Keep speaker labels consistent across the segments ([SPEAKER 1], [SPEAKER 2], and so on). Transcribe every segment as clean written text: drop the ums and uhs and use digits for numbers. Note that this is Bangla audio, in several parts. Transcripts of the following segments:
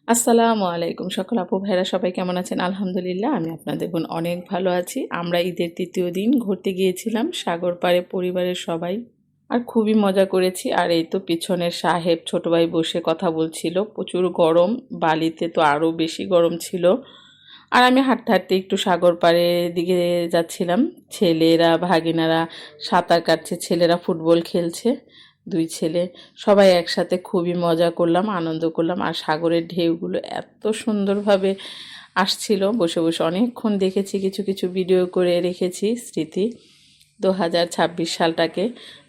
[SPEAKER 1] আসসালামু আলাইকুম সকল আপু ভাইরা সবাই কেমন আছেন? আলহামদুলিল্লাহ আমি আপনাদের বোন অনেক ভালো আছি। আমরা ঈদের ৩য় দিন ঘুরতে গিয়েছিলাম সাগর পাড়ে পরিবারের সবাই। আর খুবই মজা করেছি। আর এই তো পিছনের সাহেব ছোট ভাই বসে কথা বলছিল। প্রচুর গরম, বালিতে তো আরও বেশি গরম ছিল। আর আমি হাঁটতে হাঁটতে একটু সাগর পাড়ের দিকে যাচ্ছিলাম। ছেলেরা ভাগিনারা সাঁতার কাটছে, ছেলেরা ফুটবল খেলছে। দুই ছেলে সবাই একসাথে খুবই মজা করলাম, আনন্দ করলাম। আর সাগরের ঢেউগুলো এত সুন্দরভাবে আসছিল, বসে বসে অনেকক্ষণ দেখেছি, কিছু কিছু ভিডিও করে রেখেছি স্মৃতি। 2026 সালটাকে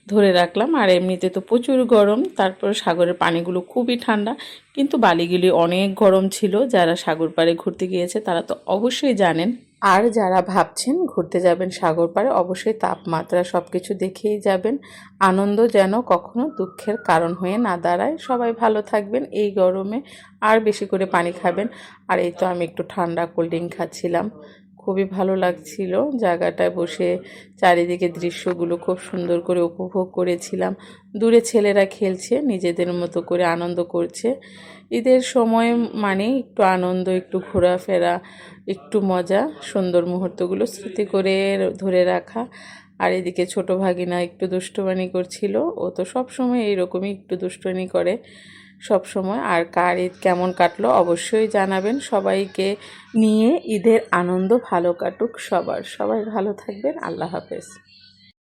[SPEAKER 1] ধরে রাখলাম। আর এমনিতে তো প্রচুর গরম, তারপর সাগরের পানিগুলো খুবই ঠান্ডা, কিন্তু বালিগুলি অনেক গরম ছিল। যারা সাগর পাড়ে ঘুরতে গিয়েছে তারা তো অবশ্যই জানেন। আর যারা ভাবছেন ঘুরতে যাবেন সাগর পাড়ে, অবশ্যই তাপমাত্রা সব কিছু দেখেই যাবেন। আনন্দ যেন কখনো দুঃখের কারণ হয়ে না দাঁড়ায়। সবাই ভালো থাকবেন এই গরমে, আর বেশি করে পানি খাবেন। আর এই তো আমি একটু ঠান্ডা কোল্ড ড্রিঙ্ক খাচ্ছিলাম, খুবই ভালো লাগছিল জায়গাটায় বসে। চারিদিকে দৃশ্যগুলো খুব সুন্দর করে উপভোগ করেছিলাম। দূরে ছেলেরা খেলছে, নিজেদের মতো করে আনন্দ করছে। ঈদের সময় মানে একটু আনন্দ, একটু ঘোরাফেরা, একটু মজা, সুন্দর মুহূর্তগুলো স্মৃতি করে ধরে রাখা। আর এদিকে ছোট ভাগিনা একটু দুষ্টুমি করছিল। ও তো সব সময় এইরকমই একটু দুষ্টুমি করে সব সময়। আর কার ঈদ কেমন কাটলো অবশ্যই জানাবেন। সবাইকে নিয়ে ঈদের আনন্দ ভালো কাটুক সবার। সবাই ভালো থাকবেন। আল্লাহ হাফেজ।